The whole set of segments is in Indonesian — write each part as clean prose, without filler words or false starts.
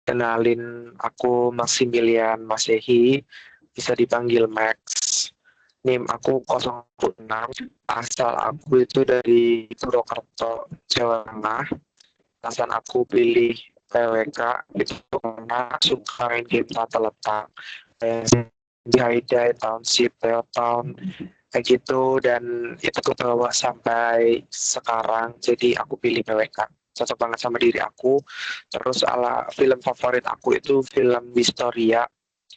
Kenalin, aku Maximilian Masehi, bisa dipanggil Max. NIM aku 06, asal aku itu dari Purwokerto, Jawa Tengah. Alasan aku pilih PWK itu karena suka main game tata letak. Kayak Haidai, Township, Town, kayak gitu, dan itu ke bawah sampai sekarang, jadi aku pilih PWK. Cocok banget sama diri aku. Terus ala film favorit aku itu film Wistoria,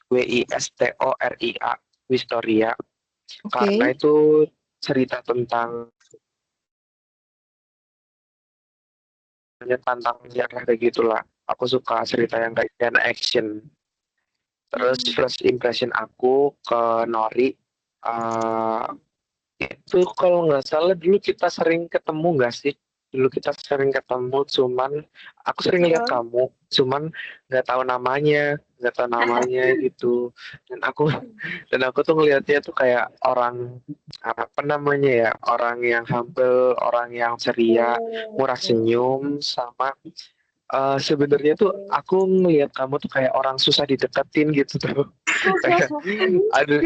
Wistoria, Wistoria, karena Oke. itu cerita tentang tentang sejarah kayak gitulah. Aku suka cerita yang kayak dan action. Terus first impression aku ke Nori, uh, itu kalau nggak salah dulu kita sering ketemu nggak sih? Dulu kita sering ketemu, cuman aku sering lihat kamu, cuman nggak tahu namanya gitu. Dan aku dan aku tuh ngelihatnya tuh kayak orang apa namanya ya, orang yang humble, orang yang ceria, murah senyum, sama sebenarnya tuh aku ngelihat kamu tuh kayak orang susah dideketin gitu tuh. Kayak aduh,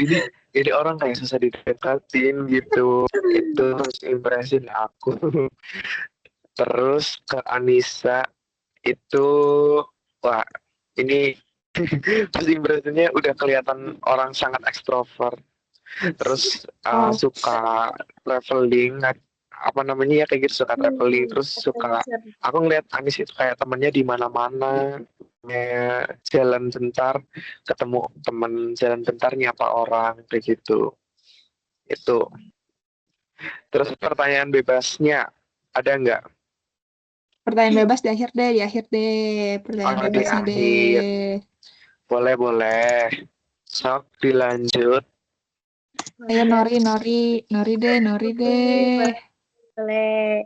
ini orang kayak susah dideketin gitu. Itu first impression aku. Terus ke Anissa itu, wah, ini first impressionnya udah kelihatan orang sangat ekstrovert. Terus Wow. suka traveling, apa namanya ya, kayak gitu, suka traveling. Terus suka, aku ngeliat Anis itu kayak temennya di mana-mana. Jalan bentar ketemu temen, jalan bentar nyapa orang kayak gitu. Itu. Terus pertanyaan bebasnya ada nggak? Pertanyaan bebas di akhir deh, di akhir deh. Pertanyaan Oh, di bebasnya akhir. deh. Boleh, boleh. Sok dilanjut. Ayo Nori, Nori, Nori deh, Nori deh. Boleh.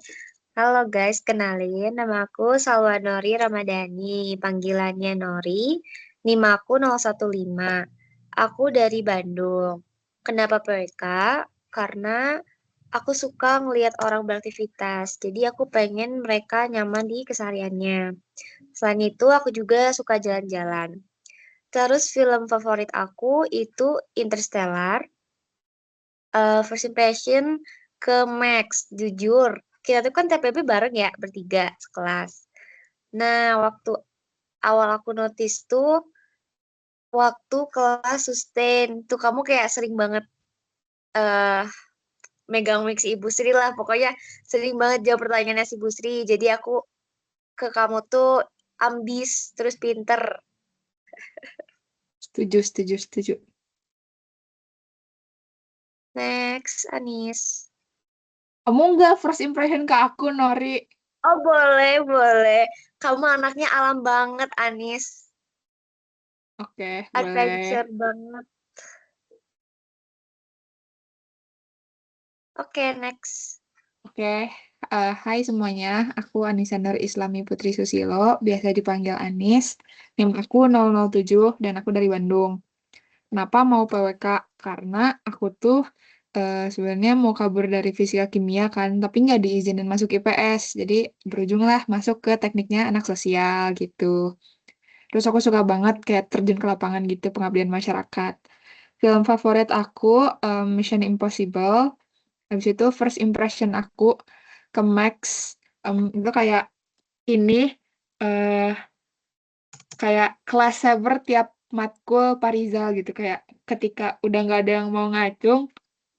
Halo guys, kenalin nama aku Salwa Nori Ramadhani, panggilannya Nori. NIM aku 015. Aku dari Bandung. Kenapa PWK? Karena aku suka ngelihat orang beraktivitas. Jadi aku pengen mereka nyaman di kesehariannya. Selain itu aku juga suka jalan-jalan. Terus film favorit aku itu Interstellar. First impression ke Max, jujur. Kita tuh kan TPB bareng ya, bertiga sekelas. Nah, waktu awal aku notice tuh, waktu kelas sustain, tuh kamu kayak sering banget eh megang mic si Ibu Sri lah. Pokoknya sering banget jawab pertanyaannya si Ibu Sri. Jadi aku ke kamu tuh ambis, terus pinter. Setuju, setuju, setuju. Next, Anis. Kamu nggak first impression ke aku, Nori? Oh, boleh, boleh. Kamu anaknya alam banget, Anis. Oke, boleh. Adventure banget. Oke, next. Oke, hai semuanya. Aku Anissa Nur Islami Putri Susilo, biasa dipanggil Anis. NIM aku 007 dan aku dari Bandung. Kenapa mau PWK? Karena aku tuh sebenarnya mau kabur dari fisika kimia kan, tapi nggak diizinin masuk IPS. Jadi berujunglah masuk ke tekniknya anak sosial gitu. Terus aku suka banget kayak terjun ke lapangan gitu, pengabdian masyarakat. Film favorit aku Mission Impossible. Habis itu first impression aku ke Max, itu kayak ini eh kayak kelas saber tiap matkul Parizal gitu, kayak ketika udah nggak ada yang mau ngacung,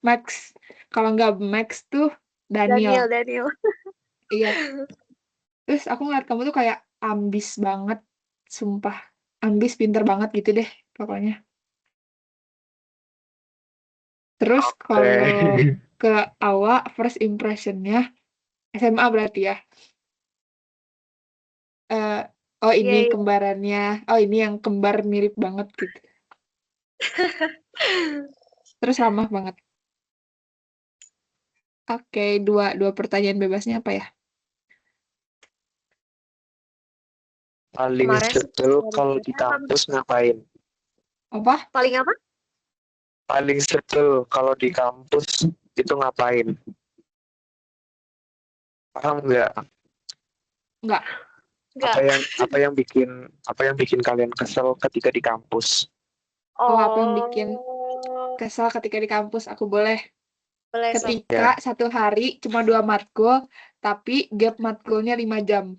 Max. Kalau nggak Max tuh Daniel. Daniel, Daniel. Iya. Terus aku ngeliat kamu tuh kayak ambis banget, sumpah. Ambis, pinter banget gitu deh pokoknya. Terus Oke. kalau ke awak first impressionnya SMA berarti ya. Eh, oh ini Iya, iya. kembarannya. Oh ini yang kembar mirip banget gitu. Terus ramah banget. Oke, dua dua pertanyaan bebasnya apa ya? Paling Kemarin sih seru kalau di ceritanya kampus ngapain? Apa? paling apa? Paling seru kalau di kampus itu ngapain? Paham nggak? Enggak. Enggak. Apa yang bikin kalian kesel ketika di kampus? Oh, apa yang bikin kesal ketika di kampus? Aku boleh. Boleh, Sob. Ketika satu hari cuma 2 matkul, tapi gap matkulnya 5 jam.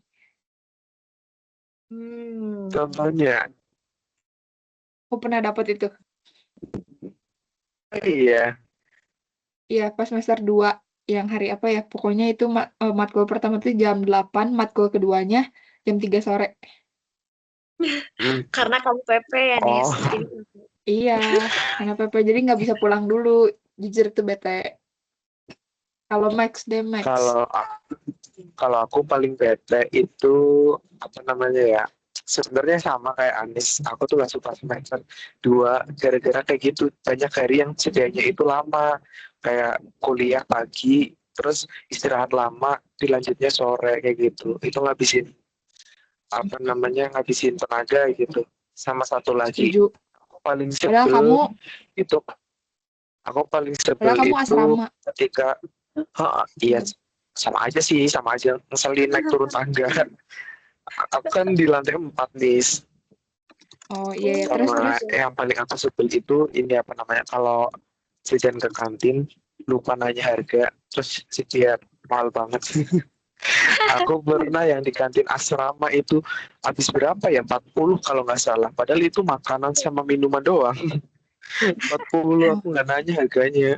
Contohnya, Aku pernah dapat itu. iya. Iya, pas semester 2 yang hari apa ya? Pokoknya itu matkul pertama tuh jam 8, matkul keduanya jam 3 sore. Hmm. Karena kamu PP ya, Nis. Oh, Jadi, Iya, karena PP jadi nggak bisa pulang dulu. Jujur tuh bete. Kalau Max deh Max. kalau aku paling bete itu apa namanya ya? Sebenarnya sama kayak Anis. Aku tuh gak suka semester 2 gara-gara kayak gitu. Banyak hari yang jedanya itu lama. Kayak kuliah pagi, terus istirahat lama, dilanjutnya sore kayak gitu. Itu ngabisin tenaga gitu. Sama satu lagi, Setuju. aku paling Padahal sebel kamu itu aku paling sebel Padahal kamu itu asrama. ketika iya sama aja ngeselin naik turun tangga. Aku kan di lantai 4 nih. Oh iya, terus Sama yang paling aku sebel itu ini apa namanya, kalau jajan ke kantin lupa nanya harga, terus dia mahal banget. Aku pernah yang di kantin asrama itu habis berapa ya, 40 kalau nggak salah, padahal itu makanan sama minuman doang. 40 aku nggak nanya harganya.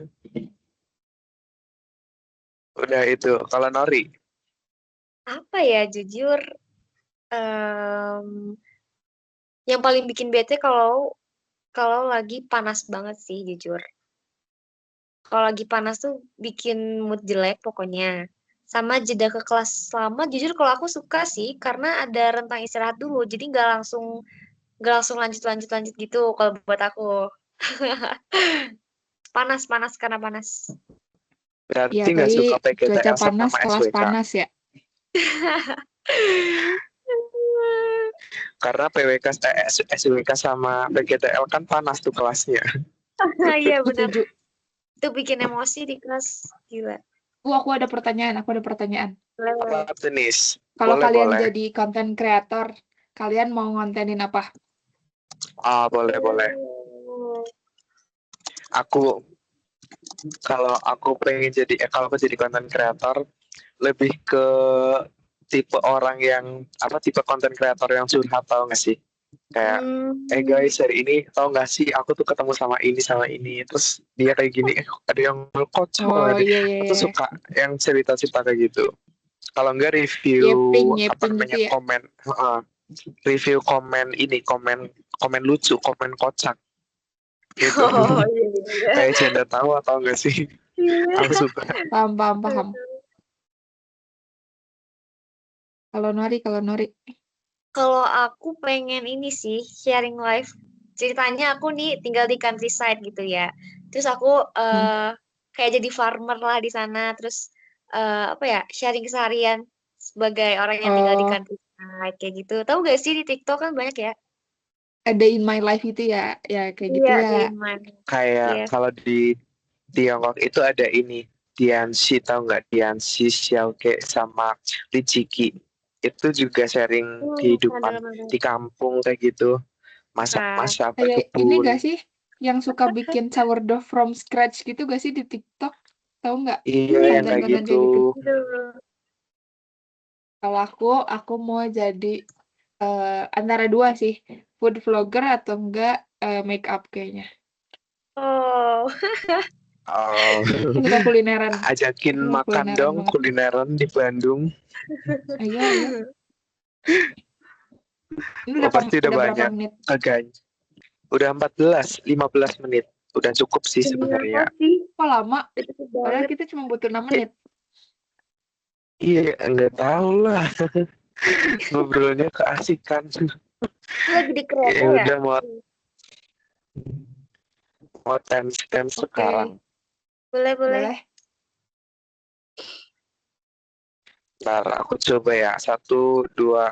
Udah itu. Kalau Nori, apa ya, jujur, em, yang paling bikin bete kalau lagi panas banget sih, jujur. Kalau lagi panas tuh bikin mood jelek pokoknya. Sama jeda ke kelas lama, jujur kalau aku suka sih, karena ada rentang istirahat dulu, jadi nggak langsung lanjut gitu kalau buat aku. Panas karena panas. berarti ya nggak tadi suka cuaca PGTL panas, sama kelas SWK. panas ya. Karena SWK sama PGTL kan panas tuh kelasnya. Iya benar. Setuju. Itu bikin emosi di kelas, gila. Aku ada pertanyaan. Boleh. Apa jenis? Kalau kalian Boleh. jadi content creator, kalian mau ngontenin apa? Boleh. Aku kalau aku kalau aku jadi content creator, lebih ke tipe orang yang tipe content creator yang curhat, tau gak sih? Kayak guys, hari ini tau gak sih aku tuh ketemu sama ini, terus dia kayak gini, ada yang kocak Oh banget. iya. Aku tuh suka yang cerita-cerita kayak gitu. Kalau enggak Yeping review gitu ya. komen, review komen lucu, komen kocak gitu. Oh iya. Kayak janda tawa, tau gak sih? Aku suka. Paham. Kalau Nori. Kalau aku pengen ini sih, sharing life. Ceritanya aku nih tinggal di countryside gitu ya. Terus aku kayak jadi farmer lah di sana. Terus apa ya, sharing keseharian sebagai orang yang tinggal di Oh, countryside kayak gitu. Tahu gak sih di TikTok kan banyak ya? ada in my life itu ya. Ya kayak gitu Iya, ya. di mana? Kayak Iya. kalau di Tiongkok itu ada ini, Dianshi, tahu nggak? Dianshi, Xiaoke, sama Liciki. Itu juga sharing kehidupan Ada. di kampung kayak gitu. Nah, Masak-masak Kayak ini berkebun. gak sih yang suka bikin sourdough from scratch gitu gak sih di TikTok? Tahu nggak? Iya, yang kayak Konten-konten gitu. kayak gitu. aduh. Kalau aku mau jadi antara dua sih, food vlogger atau enggak make up kayaknya. Oh, Oh, Aku suka kulineran. ajakin Aku suka makan kulineran dong banget. kulineran di Bandung. Ayo. Ini Pasti udah udah berapa banyak. menit? Udah 15 menit. Udah cukup sih kenapa sebenarnya. sih? Kok lama? Itu Padahal banget. kita cuma butuh 6 menit. Iya, nggak tahu lah. Ngobrolnya keasikan. Lagi di kereta Ya ya? udah mau timestamp Oke. sekarang. Boleh. Boleh. Ntar aku coba ya. 1, 2.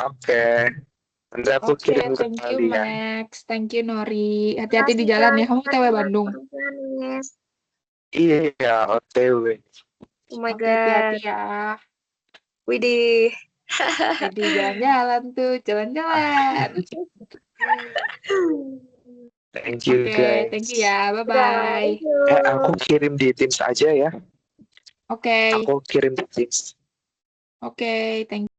Oke. Nanti aku Oke, kirim ke thank you kalian. Max. Thank you Nori. Hati-hati di Makasih jalan ya. guys, Kamu TW Bandung. Manis. Iya, OTW. Oh my Oke, hati-hati god. ya. Widih. Jadi jalan-jalan tuh, jalan-jalan. Thank you Oke, guys. thank you ya. Udah, Bye-bye. thank you. Aku kirim di Teams aja ya. Oke, Aku kirim di Teams. oke, thank you.